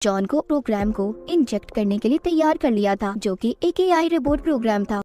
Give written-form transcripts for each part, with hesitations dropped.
John को programme को inject करने के लिए तैयार कर लिया था, जो कि एक एआई रोबोट प्रोग्राम था।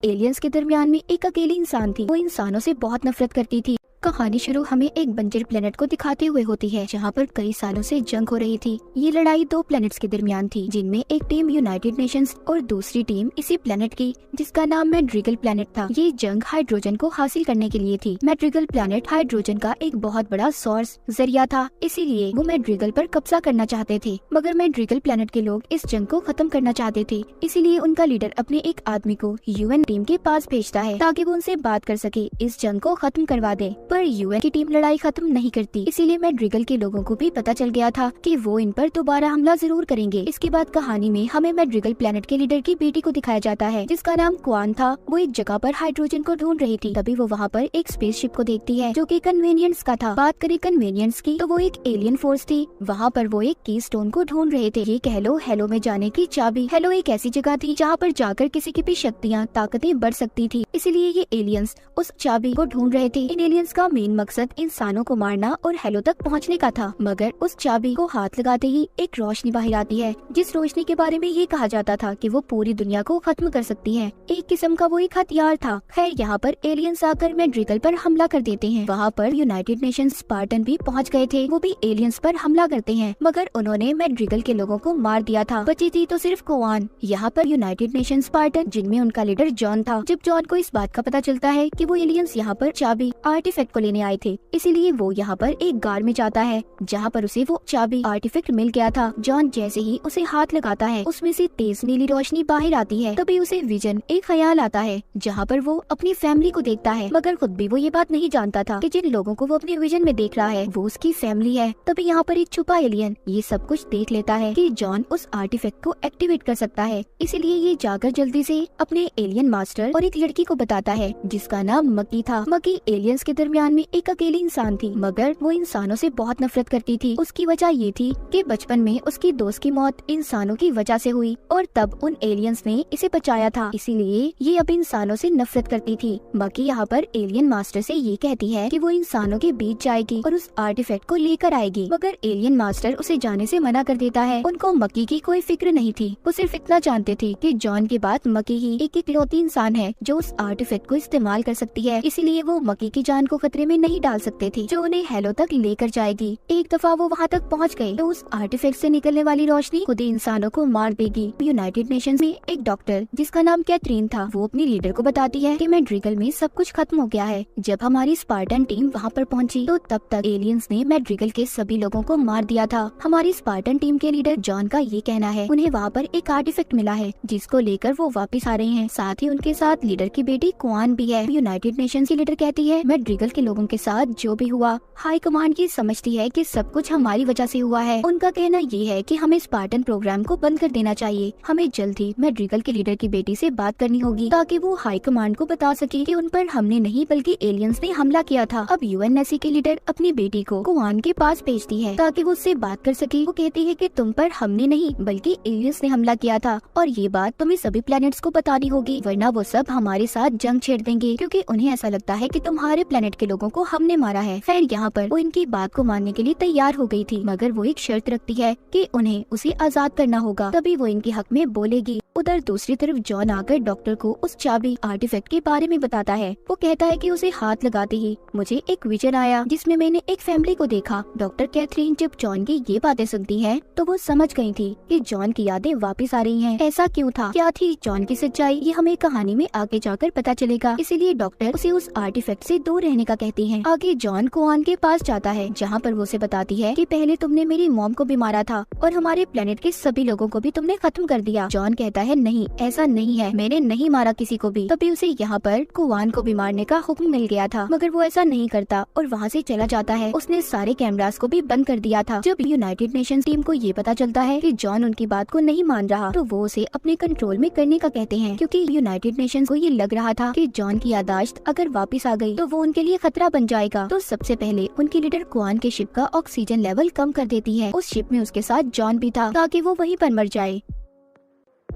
एलियंस के दरमियान में एक अकेली इंसान थी। वो इंसानों से बहुत नफरत करती थी। कहानी शुरू हमें एक बंजर प्लेनेट को दिखाते हुए होती है, जहाँ पर कई सालों से जंग हो रही थी। ये लड़ाई दो प्लेनेट्स के दरमियान थी, जिनमें एक टीम यूनाइटेड नेशंस और दूसरी टीम इसी प्लेनेट की, जिसका नाम मैड्रिगल प्लेनेट था। ये जंग हाइड्रोजन को हासिल करने के लिए थी। मैड्रिगल प्लेनेट हाइड्रोजन का एक बहुत बड़ा सोर्स जरिया था, इसीलिए वो मैड्रिगल पर कब्जा करना चाहते थे। मगर मैड्रिगल प्लेनेट के लोग इस जंग को खत्म करना चाहते थे, इसीलिए उनका लीडर अपने एक आदमी को यूएन टीम के पास भेजता है, ताकि वो उनसे बात कर सके, इस जंग को खत्म करवा दे। पर यूएन की टीम लड़ाई खत्म नहीं करती, इसीलिए मैड्रिगल के लोगों को भी पता चल गया था कि वो इन पर दोबारा हमला जरूर करेंगे। इसके बाद कहानी में हमें मैड्रिगल प्लेनेट के लीडर की बेटी को दिखाया जाता है, जिसका नाम क्वान था। वो एक जगह पर हाइड्रोजन को ढूंढ रही थी। तभी वो वहाँ पर एक स्पेसशिप को देखती है, जो कि कन्वेनियंस का था। बात करें कन्वेनियंस की, तो वो एक एलियन फोर्स थी। वहाँ पर वो एक की स्टोन को ढूंढ रहे थे। ये कह लो हेलो में जाने की चाबी। हेलो एक ऐसी जगह थी जहाँ पर जाकर किसी की भी शक्तियाँ ताकतें बढ़ सकती थी, इसीलिए ये एलियंस उस चाबी को ढूंढ रहे थे। इन एलियंस का मेन मकसद इंसानों को मारना और हेलो तक पहुंचने का था। मगर उस चाबी को हाथ लगाते ही एक रोशनी बाहर आती है, जिस रोशनी के बारे में ये कहा जाता था कि वो पूरी दुनिया को खत्म कर सकती है। एक किस्म का वो एक हथियार था। खैर यहाँ पर एलियंस आकर मैड्रिगल पर हमला कर देते हैं। वहाँ पर यूनाइटेड नेशंस स्पार्टन भी पहुँच गए थे। वो भी एलियंस पर हमला करते हैं, मगर उन्होंने मैड्रिगल के लोगों को मार दिया था। बची थी तो सिर्फ कोआन। यहाँ पर यूनाइटेड नेशन स्पार्टन, जिनमें उनका लीडर जॉन था। जब जॉन को इस बात का पता चलता है कि वो एलियंस यहाँ पर चाबी आर्टिफैक्ट को लेने आए थे, इसीलिए वो यहाँ पर एक गार में जाता है, जहाँ पर उसे वो चाबी आर्टिफैक्ट मिल गया था। जॉन जैसे ही उसे हाथ लगाता है, उसमें से तेज नीली रोशनी बाहर आती है। तभी उसे विजन एक ख्याल आता है, जहाँ पर वो अपनी फैमिली को देखता है, मगर खुद भी वो ये बात नहीं जानता था कि जिन लोगों को वो अपने विजन में देख रहा है वो उसकी फैमिली है। तभी यहाँ पर एक छुपा एलियन ये सब कुछ देख लेता है कि जॉन उस आर्टिफैक्ट को एक्टिवेट कर सकता है, इसलिए ये जाकर जल्दी से अपने एलियन मास्टर और एक लड़की को बताता है, जिसका नाम मकी था। मकी एलियंस के दरमियान में एक अकेली इंसान थी, मगर वो इंसानों से बहुत नफरत करती थी। उसकी वजह ये थी कि बचपन में उसकी दोस्त की मौत इंसानों की वजह से हुई, और तब उन एलियंस ने इसे बचाया था, इसीलिए ये अब इंसानों से नफरत करती थी। मकी यहाँ पर एलियन मास्टर से ये कहती है कि वो इंसानों के बीच जाएगी और उस आर्टिफैक्ट को लेकर आएगी, मगर एलियन मास्टर उसे जाने से मना कर देता है। उनको मकी की कोई फिक्र नहीं थी। वो सिर्फ इतना जानते थे कि जॉन के बाद मकी ही एक इकलौती इंसान है जो उस आर्टिफैक्ट को इस्तेमाल कर सकती है, इसीलिए वो मकी की जान को खतरे में नहीं डाल सकते थे, जो उन्हें हेलो तक लेकर जाएगी। एक दफा वो वहाँ तक पहुँच गए तो उस आर्टिफैक्ट से निकलने वाली रोशनी खुद ही इंसानों को मार देगी। यूनाइटेड नेशंस में एक डॉक्टर, जिसका नाम कैथरीन था, वो अपनी लीडर को बताती है कि मैड्रिगल में सब कुछ खत्म हो गया है। जब हमारी स्पार्टन टीम वहाँ पर पहुँची तो तब तक एलियंस ने मैड्रिगल के सभी लोगों को मार दिया था। हमारी स्पार्टन टीम के लीडर जॉन का ये कहना है उन्हें वहाँ पर एक आर्टिफैक्ट मिला है, जिसको लेकर वो वापस आ रहे हैं। साथ ही उनके साथ लीडर की बेटी क्वान भी है। यूनाइटेड नेशंस की लीडर कहती है मैड्रिगल के लोगों के साथ जो भी हुआ, हाई कमांड ये समझती है कि सब कुछ हमारी वजह से हुआ है। उनका कहना ये है कि हमें स्पार्टन प्रोग्राम को बंद कर देना चाहिए। हमें जल्द ही मैड्रिगल के लीडर की बेटी से बात करनी होगी, ताकि वो हाई कमांड को बता सके कि उन पर हमने नहीं बल्कि एलियंस ने हमला किया था। अब यूएनएससी के लीडर अपनी बेटी को कुआन के पास भेजती है, ताकि वो उससे बात कर सके। वो कहती है कि तुम पर हमने नहीं बल्कि एलियंस ने हमला किया था, और ये बात तुम्हें सभी प्लैनेट्स को बतानी होगी, वरना वो सब हमारे साथ जंग छेड़ देंगे, क्योंकि उन्हें ऐसा लगता है कि तुम्हारे प्लेनेट के लोगों को हमने मारा है। खैर यहाँ पर वो इनकी बात को मानने के लिए तैयार हो गई थी, मगर वो एक शर्त रखती है कि उन्हें उसे आजाद करना होगा, तभी वो इनके हक में बोलेगी। उधर दूसरी तरफ जॉन आकर डॉक्टर को उस चाबी आर्टिफैक्ट के बारे में बताता है। वो कहता है कि उसे हाथ लगाते ही मुझे एक विजन आया, जिसमें मैंने एक फैमिली को देखा। डॉक्टर कैथरीन जब जॉन की ये बातें सुनती है तो वो समझ गई थी कि जॉन की यादें वापस आ रही हैं। ऐसा क्यों था, क्या थी जॉन की सच्चाई, ये हमें कहानी में आगे जाकर पता चलेगा। इसीलिए डॉक्टर उसे उस आर्टिफैक्ट से दूर रहने का कहती है। आगे जॉन कोआन के पास जाता है, जहाँ पर वो उसे बताती है कि पहले तुमने मेरी मॉम को भी मारा था और हमारे प्लेनेट के सभी लोगों को भी तुमने खत्म कर दिया। जॉन कहता है नहीं, ऐसा नहीं है, मैंने नहीं मारा किसी को भी। तभी उसे यहाँ पर कोआन को भी मारने का हुक्म मिल गया था, मगर वो ऐसा नहीं करता और वहाँ से चला जाता है। उसने सारे कैमरास को भी बंद कर दिया था। जब यूनाइटेड नेशंस टीम को ये पता चलता है कि जॉन उनकी बात को नहीं मान रहा, तो वो उसे अपने कंट्रोल में करने का कहते हैं, क्योंकि यूनाइटेड नेशंस को ये लग रहा था कि जॉन की याददाश्त अगर वापस आ गई तो वो उनके लिए खतरा बन जाएगा। तो सबसे पहले उनकी लीडर क्वान के शिप का ऑक्सीजन लेवल कम कर देती है। उस शिप में उसके साथ जॉन भी था, ताकि वो वहीं पर मर जाए।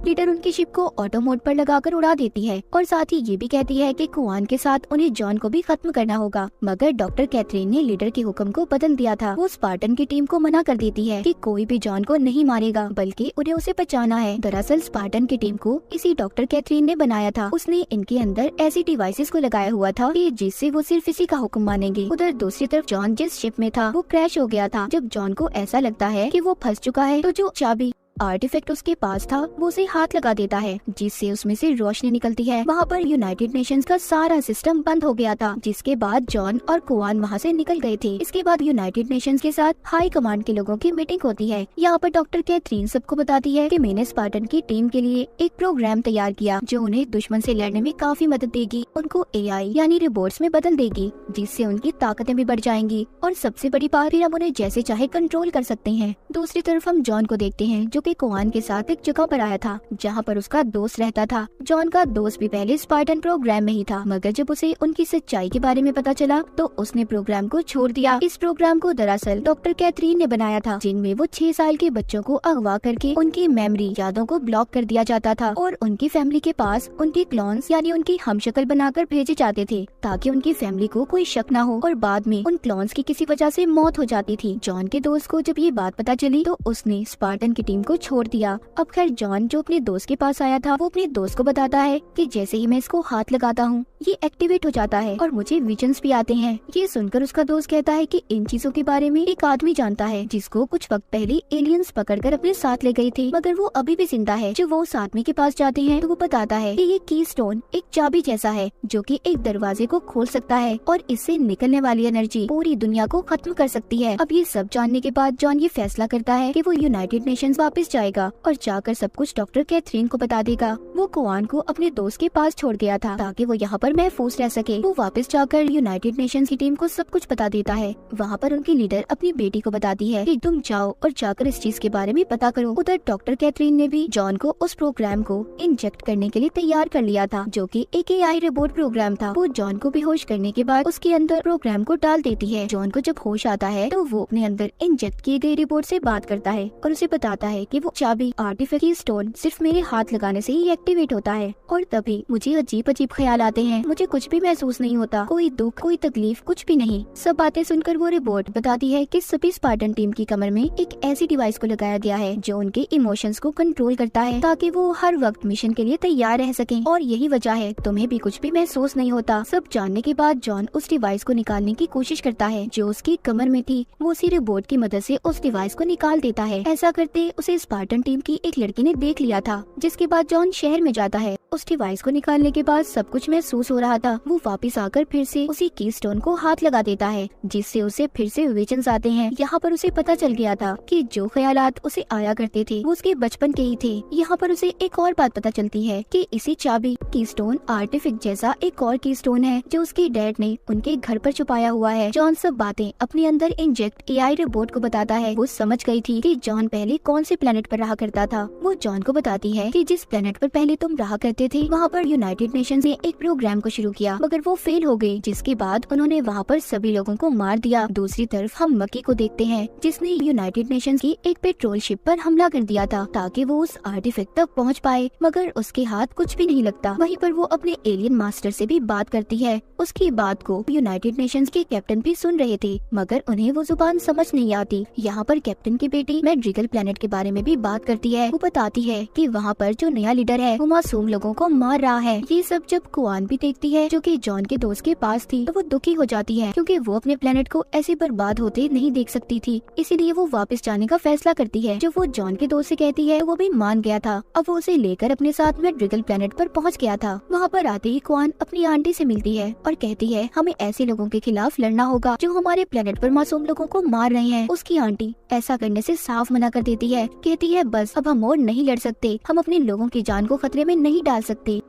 लीडर उनकी शिप को ऑटो मोड पर लगाकर उड़ा देती है और साथ ही ये भी कहती है कि कुआन के साथ उन्हें जॉन को भी खत्म करना होगा। मगर डॉक्टर कैथरीन ने लीडर के हुक्म को बदल दिया था। वो स्पार्टन की टीम को मना कर देती है कि कोई भी जॉन को नहीं मारेगा, बल्कि उन्हें उसे बचाना है। दरअसल स्पार्टन की टीम को इसी डॉक्टर कैथरीन ने बनाया था। उसने इनके अंदर ऐसी डिवाइसेस को लगाया हुआ था कि जिससे वो सिर्फ इसी का हुक्म मानेंगे। उधर दूसरी तरफ जॉन जिस शिप में था वो क्रैश हो गया था। जब जॉन को ऐसा लगता है कि वो फंस चुका है तो जो चाबी आर्टिफैक्ट उसके पास था वो उसे हाथ लगा देता है, जिससे उसमें से रोशनी निकलती है। वहाँ पर यूनाइटेड नेशंस का सारा सिस्टम बंद हो गया था, जिसके बाद जॉन और कुआन वहाँ से निकल गए थे। इसके बाद यूनाइटेड नेशंस के साथ हाई कमांड के लोगों की मीटिंग होती है। यहाँ पर डॉक्टर कैथरीन सबको बताती है कि मैंने स्पार्टन की टीम के लिए एक प्रोग्राम तैयार किया जो उन्हें दुश्मन से लड़ने में काफी मदद देगी। उनको AI यानी रोबोट्स में बदल देगी, जिससे उनकी ताकतें भी बढ़ जाएंगी और सबसे बड़ी बात, फिर हम उन्हें जैसे चाहे कंट्रोल कर सकते हैं। दूसरी तरफ हम जॉन को देखते हैं जो कि कुआन के साथ एक जगह पर आया था जहाँ पर उसका दोस्त रहता था। जॉन का दोस्त भी पहले स्पार्टन प्रोग्राम में ही था, मगर जब उसे उनकी सच्चाई के बारे में पता चला तो उसने प्रोग्राम को छोड़ दिया। इस प्रोग्राम को दरअसल डॉक्टर कैथरीन ने बनाया था, जिनमें वो 6 साल के बच्चों को अगवा करके उनकी मेमोरी यादों को ब्लॉक कर दिया जाता था और उनकी फैमिली के पास उनके क्लोन्स यानी उनकी हमशक्ल बनाकर भेजे जाते थे, ताकि उनकी फैमिली को कोई शक न हो और बाद में उन क्लोन्स की किसी वजह से मौत हो जाती थी। जॉन के दोस्त को जब ये बात पता चली तो उसने स्पार्टन की टीम को छोड़ दिया। अब खैर जॉन जो अपने दोस्त के पास आया था वो अपने दोस्त को बताता है कि जैसे ही मैं इसको हाथ लगाता हूँ ये एक्टिवेट हो जाता है और मुझे विजन्स भी आते हैं। ये सुनकर उसका दोस्त कहता है कि इन चीजों के बारे में एक आदमी जानता है जिसको कुछ वक्त पहले एलियंस पकड़कर अपने साथ ले गए थे, मगर वो अभी भी जिंदा है। जब वो उस आदमी के पास जाते हैं तो वो बताता है कि ये की स्टोन एक चाबी जैसा है जो कि एक दरवाजे को खोल सकता है और इससे निकलने वाली एनर्जी पूरी दुनिया को खत्म कर सकती है। अब ये सब जानने के बाद जॉन ये फैसला करता है कि वो यूनाइटेड नेशंस वापस जाएगा और जाकर सब कुछ डॉक्टर कैथरीन को बता देगा। वो कुआन को अपने दोस्त के पास छोड़ गया था ताकि वो यहाँ पर महफूज रह सके। वो वापस जाकर यूनाइटेड नेशंस की टीम को सब कुछ बता देता है। वहाँ पर उनकी लीडर अपनी बेटी को बताती है कि तुम जाओ और जाकर इस चीज के बारे में पता करो। उधर डॉक्टर कैथरीन ने भी जॉन को उस प्रोग्राम को इंजेक्ट करने के लिए तैयार कर लिया था, जो कि एक AI रोबोट प्रोग्राम था। वो जॉन को बेहोश करने के बाद उसके अंदर प्रोग्राम को डाल देती है। जॉन को जब होश आता है तो वो अपने अंदर इंजेक्ट किए गए रोबोट से बात करता है और उसे बताता है कि वो चाबी आर्टिफैक्ट स्टोन सिर्फ मेरे हाथ लगाने से ही एक्टिवेट होता है और तभी मुझे अजीब अजीब ख्याल आते हैं। मुझे कुछ भी महसूस नहीं होता, कोई दुख कोई तकलीफ कुछ भी नहीं। सब बातें सुनकर वो रोबोट बताती है कि सभी स्पार्टन टीम की कमर में एक ऐसी डिवाइस को लगाया गया है जो उनके इमोशंस को कंट्रोल करता है ताकि वो हर वक्त मिशन के लिए तैयार रह सकें और यही वजह है तुम्हें भी कुछ भी महसूस नहीं होता। सब जानने के बाद जॉन उस डिवाइस को निकालने की कोशिश करता है जो उसकी कमर में थी। वो उसी रोबोट की मदद से उस डिवाइस को निकाल देता है। ऐसा करते उसे स्पार्टन टीम की एक लड़की ने देख लिया था, जिसके बाद जॉन शहर में जाता है। उस डिवाइस को निकालने के बाद सब कुछ महसूस हो रहा था। वो वापस आकर फिर से उसी की स्टोन को हाथ लगा देता है, जिससे उसे फिर से विजन्स आते हैं। यहाँ पर उसे पता चल गया था कि जो ख्यालात उसे आया करते थे वो उसके बचपन के ही थे। यहाँ पर उसे एक और बात पता चलती है कि इसी चाबी की स्टोन आर्टिफैक्ट जैसा एक और की स्टोन है जो उसके डैड ने उनके घर पर छुपाया हुआ है। जॉन सब बातें अपने अंदर इंजेक्ट AI रोबोट को बताता है। वो समझ गई थी कि जॉन पहले कौन से प्लेनेट पर रहा करता था। वो जॉन को बताती है कि जिस प्लेनेट पर पहले तुम रहा करते थे वहाँ पर यूनाइटेड नेशंस ने एक प्रोग्राम को शुरू किया, मगर वो फेल हो गई, जिसके बाद उन्होंने वहाँ पर सभी लोगों को मार दिया। दूसरी तरफ हम मक्की को देखते हैं जिसने यूनाइटेड नेशंस की एक पेट्रोल शिप पर हमला कर दिया था ताकि वो उस आर्टिफैक्ट तक पहुँच पाए, मगर उसके हाथ कुछ भी नहीं लगता। वहीं पर वो अपने एलियन मास्टर से भी बात करती है। उसकी बात को यूनाइटेड नेशंस के कैप्टन भी सुन रहे थे, मगर उन्हें वो जुबान समझ नहीं आती। यहाँ पर कैप्टन की बेटी मैड्रिगल प्लेनेट के बारे में भी बात करती है। वो बताती है कि वहाँ पर जो नया लीडर है वो मासूम लोगों को मार रहा है। ये सब जब कुआन भी देखती है जो कि जॉन के दोस्त के पास थी तो वो दुखी हो जाती है, क्योंकि वो अपने प्लेनेट को ऐसे बर्बाद होते नहीं देख सकती थी। इसीलिए वो वापस जाने का फैसला करती है। जो वो जॉन के दोस्त से कहती है वो भी मान गया था। अब वो उसे लेकर अपने साथ मैड्रिगल प्लेनेट पर पहुँच गया था। वहाँ पर आते ही कुआन अपनी आंटी से मिलती है और कहती है हमें ऐसे लोगों के खिलाफ लड़ना होगा जो हमारे प्लेनेट पर मासूम लोगों को मार रहे हैं। उसकी आंटी ऐसा करने से साफ मना कर देती है, कहती है बस अब हम और नहीं लड़ सकते, हम अपने लोगों की जान को खतरे में नहीं डाल सकते।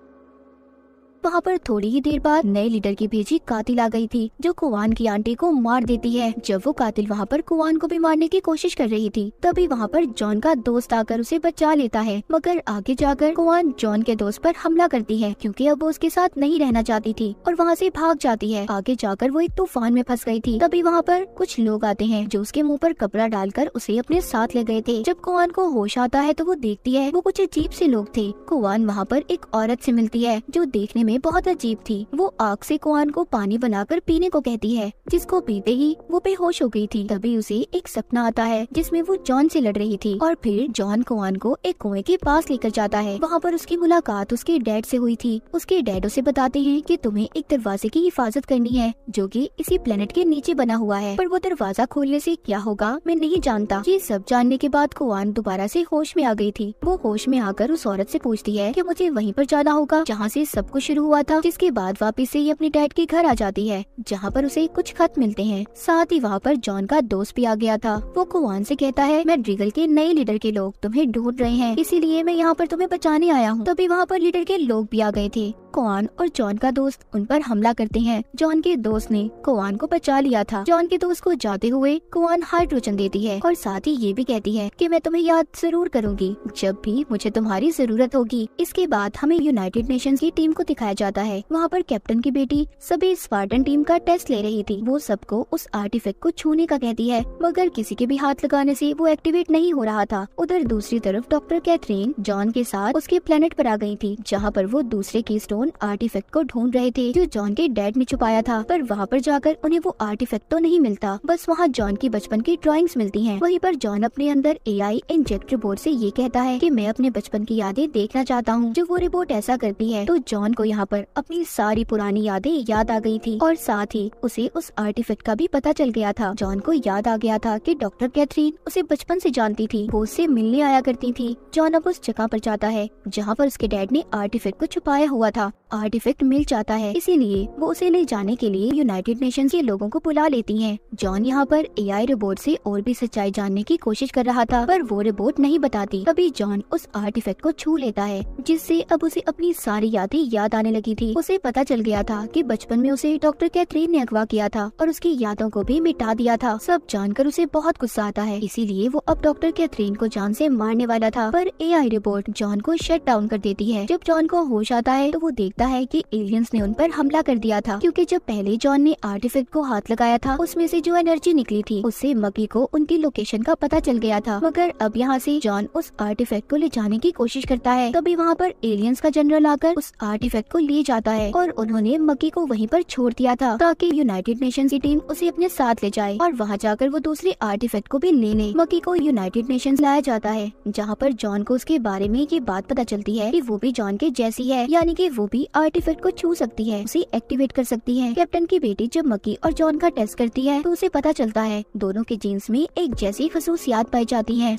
वहाँ पर थोड़ी ही देर बाद नए लीडर की भेजी कातिल आ गई थी, जो कुवान की आंटी को मार देती है। जब वो कातिल वहाँ पर कुवान को भी मारने की कोशिश कर रही थी, तभी वहाँ पर जॉन का दोस्त आकर उसे बचा लेता है। मगर आगे जाकर कुवान जॉन के दोस्त पर हमला करती है, क्योंकि अब वो उसके साथ नहीं रहना चाहती थी और वहाँ से भाग जाती है। आगे जाकर वो एक तूफान में फंस गई थी। तभी वहाँ पर कुछ लोग आते हैं, जो उसके मुँह पर कपड़ा डालकर उसे अपने साथ ले गए थे। जब कुवान को होश आता है तो वो देखती है वो कुछ अजीब से लोग थे। कुवान वहाँ पर एक औरत से मिलती है, जो देखने में बहुत अजीब थी। वो आग से कुवान को पानी बनाकर पीने को कहती है, जिसको पीते ही वो बेहोश हो गई थी। तभी उसे एक सपना आता है, जिसमें वो जॉन से लड़ रही थी और फिर जॉन कुवान को एक कुएं के पास लेकर जाता है। वहाँ पर उसकी मुलाकात उसके डैड से हुई थी। उसके डैड उसे बताते हैं कि तुम्हें एक दरवाजे की हिफाजत करनी है, जो कि इसी प्लेनेट के नीचे बना हुआ है, पर वो दरवाजा खोलने से क्या होगा मैं नहीं जानता। ये सब जानने के बाद कुवान दोबारा से होश में आ गई थी। वो होश में आकर उस औरत से पूछती है कि मुझे वहीं पर जाना होगा जहाँ से सब कुछ शुरू हुआ था। जिसके बाद वापस से ये अपने डैड के घर आ जाती है, जहाँ पर उसे कुछ खत मिलते हैं। साथ ही वहाँ पर जॉन का दोस्त भी आ गया था। वो कुवान से कहता है, मैं ड्रिगल के नए लीडर के लोग तुम्हें ढूंढ रहे हैं, इसीलिए मैं यहाँ पर तुम्हें बचाने आया हूँ। तभी वहाँ पर लीडर के लोग भी आ गए थे। कुवान और जॉन का दोस्त उन पर हमला करते हैं। जॉन के दोस्त ने कुवान को बचा लिया था। जॉन के दोस्त को जाते हुए कुवान हाइड्रोजन देती है और साथ ही ये भी कहती है कि मैं तुम्हें याद जरूर करूंगी जब भी मुझे तुम्हारी जरूरत होगी। इसके बाद हमें यूनाइटेड नेशंस की टीम को दिखाया जाता है। वहाँ पर कैप्टन की बेटी सभी स्पार्टन टीम का टेस्ट ले रही थी। वो सबको उस आर्टिफैक्ट को छूने का कहती है, मगर किसी के भी हाथ लगाने से वो एक्टिवेट नहीं हो रहा था। उधर दूसरी तरफ डॉक्टर कैथरीन जॉन के साथ उसके प्लेनेट पर आ गई थी, जहाँ पर वो दूसरे कीस्टोन आर्टिफैक्ट को ढूंढ रहे थे, जो जॉन के डैड ने छुपाया था। पर वहाँ पर जाकर उन्हें वो आर्टिफैक्ट तो नहीं मिलता, बस वहाँ जॉन की बचपन की ड्राइंग्स मिलती हैं। वहीं पर जॉन अपने अंदर एआई इंजेक्ट रिपोर्ट से ये कहता है कि मैं अपने बचपन की यादें देखना चाहता हूँ। जब वो रिपोर्ट ऐसा करती है तो जॉन को यहाँ पर अपनी सारी पुरानी यादें याद आ गई थी और साथ ही उसे उस आर्टिफैक्ट का भी पता चल गया था। जॉन को याद आ गया था कि डॉक्टर कैथरीन उसे बचपन से जानती थी, वो उससे मिलने आया करती थी। जॉन अब उस जगह पर जाता है जहाँ पर उसके डैड ने आर्टिफैक्ट को छुपाया हुआ था। आर्टिफैक्ट मिल जाता है, इसीलिए वो उसे ले जाने के लिए यूनाइटेड नेशंस के लोगों को बुला लेती हैं। जॉन यहाँ पर एआई रोबोट से और भी सच्चाई जानने की कोशिश कर रहा था, पर वो रोबोट नहीं बताती। तभी जॉन उस आर्टिफैक्ट को छू लेता है, जिससे अब उसे अपनी सारी यादें याद आने लगी थी। उसे पता चल गया था कि बचपन में उसे डॉक्टर कैथरीन ने अगवा किया था और उसकी यादों को भी मिटा दिया था। सब जानकर उसे बहुत गुस्सा आता है, इसीलिए वो अब डॉक्टर कैथरीन को जान से मारने वाला था, पर एआई रोबोट जॉन को शट डाउन कर देती है। जब जॉन को होश आता है तो वो देखता है कि एलियंस ने उन पर हमला कर दिया था, क्योंकि जब पहले जॉन ने आर्टिफैक्ट को हाथ लगाया था उसमें से जो एनर्जी निकली थी उससे मकी को उनकी लोकेशन का पता चल गया था। मगर अब यहाँ से जॉन उस आर्टिफैक्ट को ले जाने की कोशिश करता है। तभी वहाँ पर एलियंस का जनरल आकर उस आर्टिफैक्ट को ले जाता है और उन्होंने मकी को वहीं पर छोड़ दिया था, ताकि यूनाइटेड नेशंस की टीम उसे अपने साथ ले जाए और वहाँ जाकर वो दूसरे आर्टिफैक्ट को भी ले ले। मकी को यूनाइटेड नेशंस लाया जाता है, जहाँ पर जॉन को उसके बारे में ये बात पता चलती है कि वो भी जॉन के जैसी है, यानी कि वो भी आर्टिफैक्ट को छू सकती है, उसे एक्टिवेट कर सकती है। कैप्टन की बेटी जब मकी और जॉन का टेस्ट करती है तो उसे पता चलता है दोनों के जीन्स में एक जैसी खसूसियात पाई जाती हैं।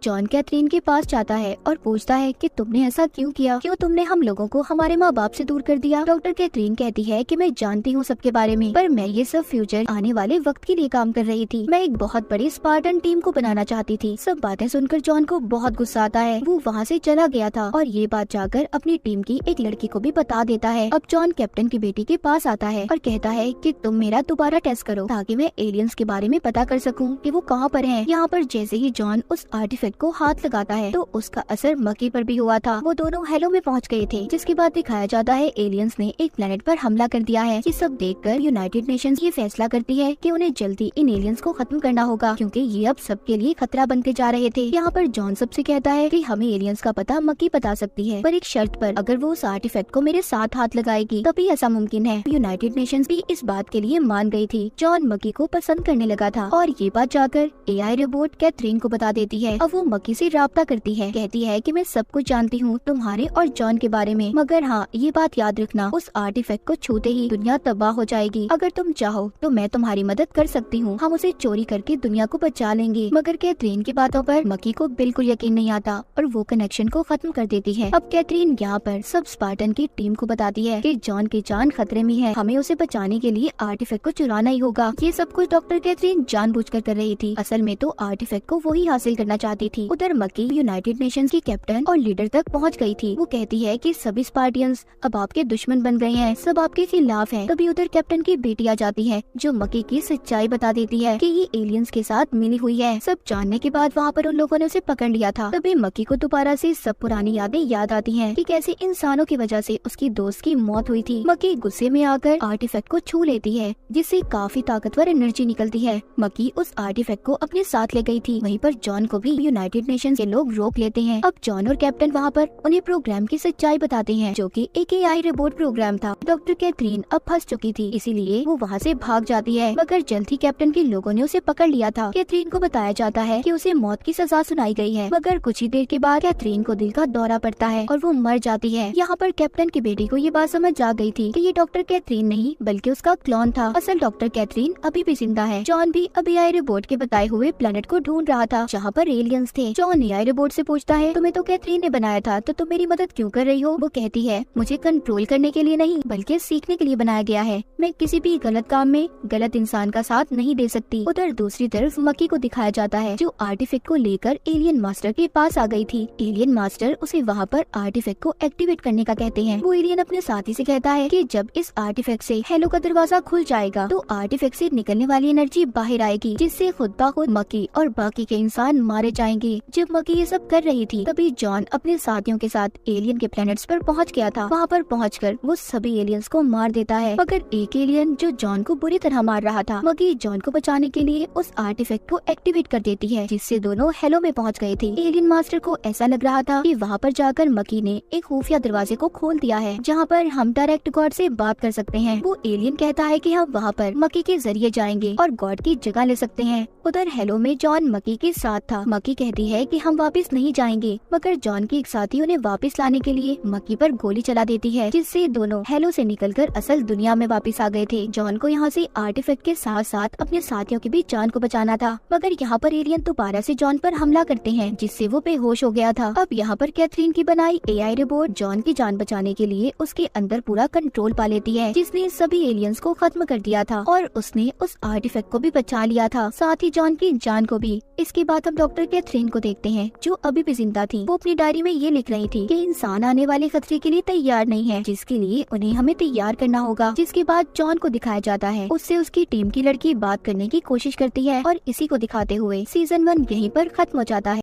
जॉन कैथरीन के पास जाता है और पूछता है कि तुमने ऐसा क्यों किया, क्यों तुमने हम लोगों को हमारे माँ बाप से दूर कर दिया। डॉक्टर कैथरीन कहती है कि मैं जानती हूँ सबके बारे में, पर मैं ये सब फ्यूचर आने वाले वक्त के लिए काम कर रही थी। मैं एक बहुत बड़ी स्पार्टन टीम को बनाना चाहती थी। सब बातें सुनकर जॉन को बहुत गुस्सा आता है। वो वहाँ से चला गया था और ये बात जाकर अपनी टीम की एक लड़की को भी बता देता है। अब जॉन कैप्टन की बेटी के पास आता है और कहता है कि तुम मेरा दोबारा टेस्ट करो, ताकि मैं एलियंस के बारे में पता कर सकूँ कि वो कहाँ पर है। यहाँ पर जैसे ही जॉन उस आर्टिफैक्ट को हाथ लगाता है तो उसका असर मकी पर भी हुआ था। वो दोनों हेलो में पहुंच गए थे, जिसके बाद दिखाया जाता है एलियंस ने एक प्लेनेट पर हमला कर दिया है। ये सब देखकर यूनाइटेड नेशंस ये फैसला करती है कि उन्हें जल्दी इन एलियंस को खत्म करना होगा, क्योंकि ये अब सबके लिए खतरा बनते जा रहे थे। यहाँ पर जॉन सबसे कहता है कि हमें एलियंस का पता मकी बता सकती है, पर एक शर्त पर, अगर वो उस आर्टिफैक्ट को मेरे साथ हाथ लगाएगी तभी ऐसा मुमकिन है। यूनाइटेड नेशंस भी इस बात के लिए मान गई थी। जॉन मकी को पसंद करने लगा था और ये बात जाकर एआई रोबोट कैथरीन को बता देती है। अब वो मकी से राब्ता करती है, कहती है कि मैं सब कुछ जानती हूँ तुम्हारे और जॉन के बारे में, मगर हाँ ये बात याद रखना, उस आर्टिफैक्ट को छूते ही दुनिया तबाह हो जाएगी। अगर तुम चाहो तो मैं तुम्हारी मदद कर सकती हूँ, हम उसे चोरी करके दुनिया को बचा लेंगे। मगर कैथरीन की बातों पर मकी को बिल्कुल यकीन नहीं आता और वो कनेक्शन को खत्म कर देती है। अब कैथरीन यहाँ पर सब स्पार्टन की टीम को बताती है कि जॉन की जान खतरे में है, हमें उसे बचाने के लिए आर्टिफैक्ट को चुराना ही होगा। ये सब कुछ डॉक्टर कैथरीन जानबूझकर कर रही थी, असल में तो आर्टिफैक्ट को वो ही हासिल करना चाहती थी। उधर मक्की यूनाइटेड नेशंस की कैप्टन और लीडर तक पहुंच गई थी। वो कहती है कि सभी स्पार्टियंस अब आपके दुश्मन बन गए हैं, सब आपके खिलाफ हैं। तभी उधर कैप्टन की बेटी आ जाती है जो मक्की की सच्चाई बता देती है कि ये एलियंस के साथ मिली हुई है। सब जानने के बाद वहाँ पर उन लोगों ने उसे पकड़ लिया था। तभी मक्की को दोबारा से सब पुरानी यादें याद आती हैं कि कैसे इंसानों की वजह से उसकी दोस्त की मौत हुई थी। मक्की गुस्से में आकर आर्टिफैक्ट को छू लेती है जिससे काफी ताकतवर एनर्जी निकलती है। मक्की उस आर्टिफैक्ट को अपने साथ ले गई थी। वहीं पर जॉन को भी यूनाइटेड नेशंस के लोग रोक लेते हैं। अब जॉन और कैप्टन वहाँ पर उन्हें प्रोग्राम की सच्चाई बताते हैं जो कि एक AI रोबोट प्रोग्राम था। डॉक्टर कैथरीन अब फंस चुकी थी, इसीलिए वो वहाँ से भाग जाती है, मगर जल्द ही कैप्टन के लोगों ने उसे पकड़ लिया था। कैथरीन को बताया जाता है कि उसे मौत की सजा सुनाई गई है, मगर कुछ ही देर के बाद कैथरीन को दिल का दौरा पड़ता है और वो मर जाती है। यहाँ पर कैप्टन की बेटी को ये बात समझ आ गई थी कि ये डॉक्टर कैथरीन नहीं बल्कि उसका क्लोन था। असल डॉक्टर कैथरीन अभी भी जिंदा है। जॉन भी अब AI रोबोट के बताए हुए प्लेनेट को ढूंढ रहा था जहाँ पर एलियंस थे। जॉन AI रोबोट से पूछता है, तुम्हें तो कैथरीन ने बनाया था, तो तुम मेरी मदद क्यों कर रही हो? वो कहती है, मुझे कंट्रोल करने के लिए नहीं बल्कि सीखने के लिए बनाया गया है। मैं किसी भी गलत काम में गलत इंसान का साथ नहीं दे सकती। उधर दूसरी तरफ मक्की को दिखाया जाता है जो आर्टिफैक्ट को लेकर एलियन मास्टर के पास आ गई थी। एलियन मास्टर उसे वहाँ पर आर्टिफैक्ट को एक्टिवेट करने का कहते हैं। वो एलियन अपने साथी से कहता है कि जब इस आर्टिफैक्ट से हेलो का दरवाजा खुल जाएगा तो आर्टिफैक्ट से निकलने वाली एनर्जी बाहर आएगी जिससे खुद ब खुद मक्की और बाकी के इंसान मारे जाएंगे। जब मक्की ये सब कर रही थी तभी जॉन अपने साथियों के साथ एलियन के प्लैनेट्स पर पहुंच गया था। वहाँ पर पहुंचकर वो सभी एलियंस को मार देता है, मगर एक एलियन जो जॉन को बुरी तरह मार रहा था। मक्की जॉन को बचाने के लिए उस आर्टिफैक्ट को एक्टिवेट कर देती है जिससे दोनों हेलो में पहुंच गए थे। एलियन मास्टर को ऐसा लग रहा था कि वहाँ पर जाकर मक्की ने एक खुफिया दरवाजे को खोल दिया है जहाँ पर हम डायरेक्ट गॉड से बात कर सकते हैं। वो एलियन कहता है कि हम वहाँ पर मक्की के जरिए जाएंगे और गॉड की जगह ले सकते हैं। उधर हेलो में जॉन मक्की के साथ था। मक्की कहती है कि हम वापस नहीं जाएंगे, मगर जॉन की एक साथी उन्हें वापस लाने के लिए मक्की पर गोली चला देती है जिससे दोनों हेलो से निकलकर असल दुनिया में वापस आ गए थे। जॉन को यहाँ से आर्टिफैक्ट के साथ साथ अपने साथियों की भी जान को बचाना था, मगर यहाँ पर एलियन दोबारा से जॉन पर हमला करते हैं जिससे वो बेहोश हो गया था। अब यहाँ पर कैथरीन की बनाई AI रोबोट जॉन की जान बचाने के लिए उसके अंदर पूरा कंट्रोल पा लेती है जिसने सभी एलियंस को खत्म कर दिया था और उसने उस आर्टिफैक्ट को भी बचा लिया था, साथ ही जॉन की जान को भी। इसके बाद हम डॉक्टर कैथरीन को देखते हैं जो अभी भी जिंदा थी। वो अपनी डायरी में ये लिख रही थी कि इंसान आने वाले खतरे के लिए तैयार नहीं है, जिसके लिए उन्हें हमें तैयार करना होगा। जिसके बाद जॉन को दिखाया जाता है, उससे उसकी टीम की लड़की बात करने की कोशिश करती है और इसी को दिखाते हुए सीजन 1 यहीं पर खत्म हो जाता है।